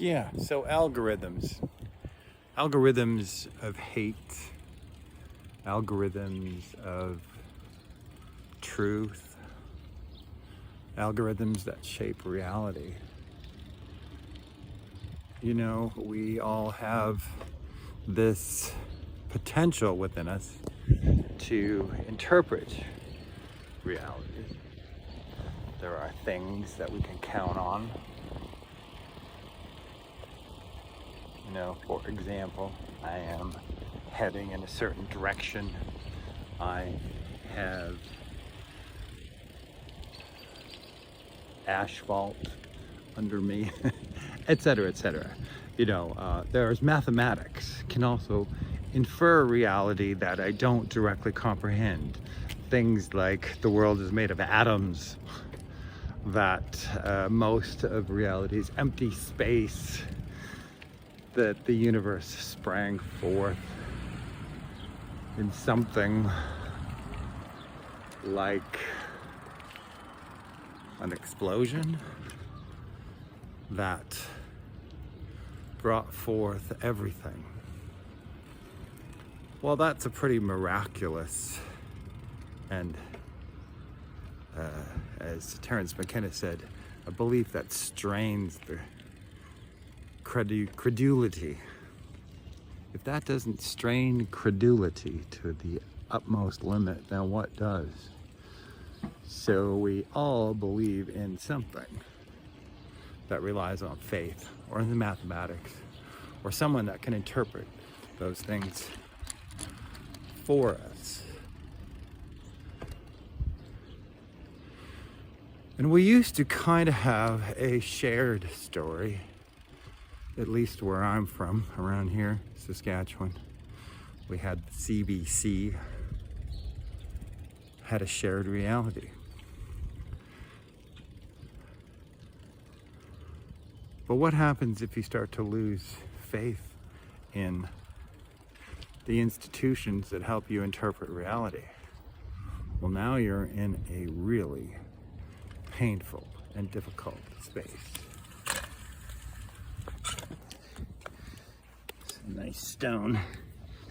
Yeah, so algorithms of hate, algorithms of truth, algorithms that shape reality. You know, we all have this potential within us to interpret reality. There are things that we can count on. You know, for example, I am heading in a certain direction. I have asphalt under me, etc., etc. You know, there's mathematics can also infer reality that I don't directly comprehend. Things like the world is made of atoms, that most of reality is empty space, that the universe sprang forth in something like an explosion that brought forth everything. Well, that's a pretty miraculous and, as Terence McKenna said, a belief that strains the credulity. If that doesn't strain credulity to the utmost limit, then what does? So we all believe in something that relies on faith or in the mathematics or someone that can interpret those things for us. And we used to kind of have a shared story, at least where I'm from, around here, Saskatchewan. We had the CBC, had a shared reality. But what happens if you start to lose faith in the institutions that help you interpret reality? Well, now you're in a really painful and difficult space. It's a nice stone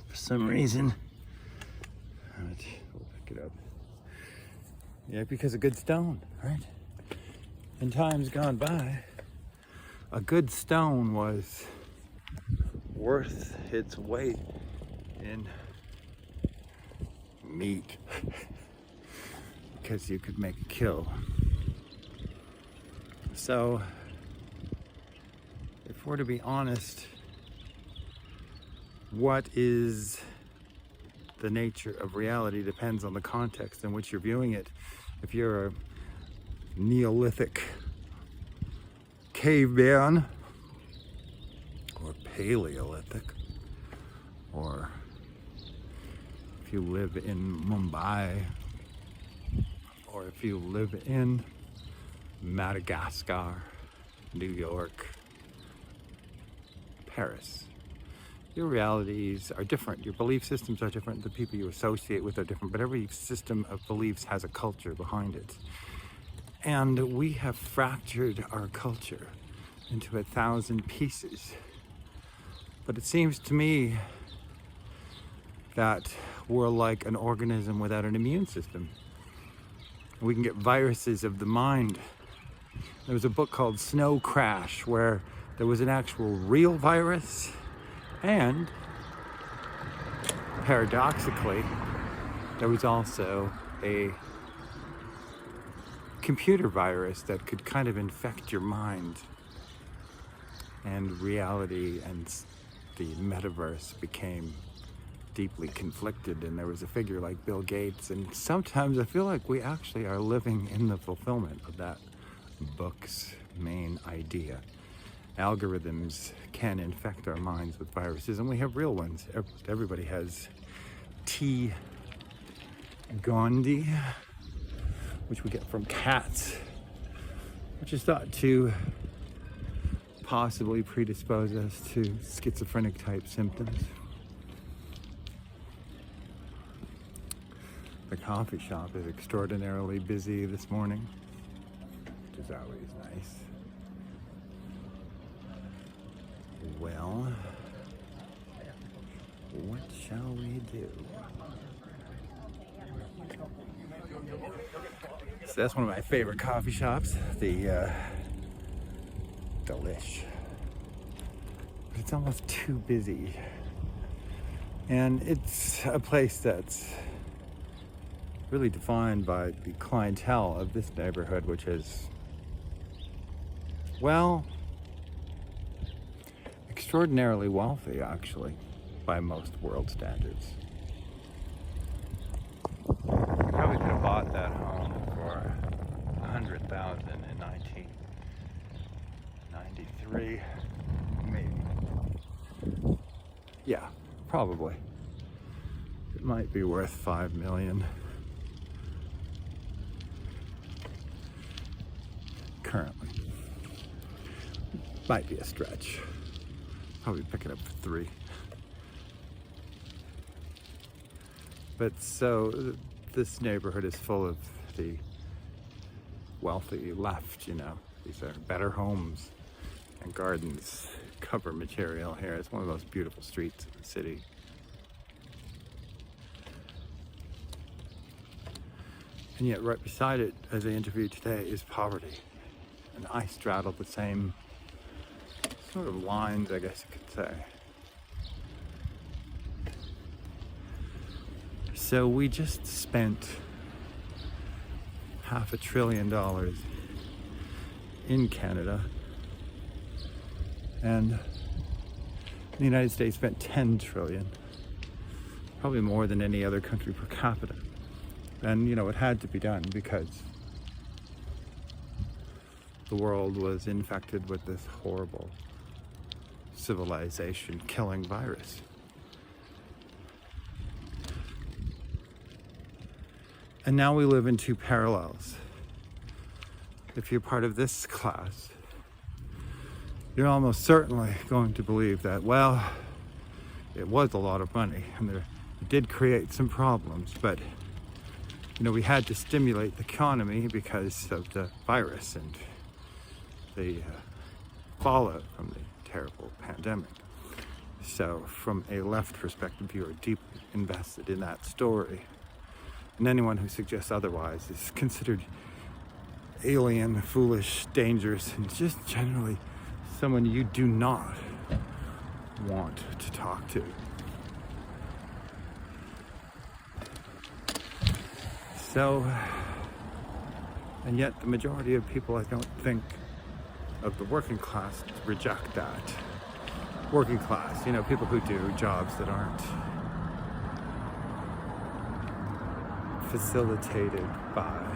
for some reason. Alright, we'll pick it up. Yeah, because a good stone, right? In times gone by, a good stone was worth its weight in meat because you could make a kill. So, if we're to be honest, what is the nature of reality depends on the context in which you're viewing it. If you're a Neolithic caveman, or Paleolithic, or if you live in Mumbai, or if you live in Madagascar, New York, Paris, your realities are different. Your belief systems are different. The people you associate with are different. But every system of beliefs has a culture behind it. And we have fractured our culture into 1,000 pieces. But it seems to me that we're like an organism without an immune system. We can get viruses of the mind. There was a book called Snow Crash where there was an actual real virus, and paradoxically, there was also a computer virus that could kind of infect your mind. And reality and the metaverse became deeply conflicted, and there was a figure like Bill Gates, and sometimes I feel like we actually are living in the fulfillment of that book's main idea. Algorithms can infect our minds with viruses, and we have real ones. Everybody has T. gondii, which we get from cats, which is thought to possibly predispose us to schizophrenic type symptoms. The coffee shop is extraordinarily busy this morning, which is always nice. Well, what shall we do? So that's one of my favorite coffee shops, the Delish. But it's almost too busy. And it's a place that's really defined by the clientele of this neighborhood, which is, well, extraordinarily wealthy, actually, by most world standards. Probably could have bought that home for $100,000 in 1993, maybe. Yeah, probably. It might be worth $5 million currently. Might be a stretch. Probably pick it up for $3. But so this neighborhood is full of the wealthy left, you know. These are better homes and gardens, cover material here. It's one of those beautiful streets in the city. And yet right beside it, as I interviewed today, is poverty. And I straddle the same sort of lines, I guess you could say. So we just spent $500 billion in Canada, and the United States spent $10 trillion, probably more than any other country per capita. And you know, it had to be done because the world was infected with this horrible civilization killing virus. And now we live in two parallels. If you're part of this class, you're almost certainly going to believe that, well, it was a lot of money and it did create some problems, but you know, we had to stimulate the economy because of the virus and the fallout from the terrible pandemic. So from a left perspective, you are deeply invested in that story. And anyone who suggests otherwise is considered alien, foolish, dangerous, and just generally someone you do not want to talk to. So, and yet the majority of people, I don't think, of the working class reject that. Working class, you know, people who do jobs that aren't facilitated by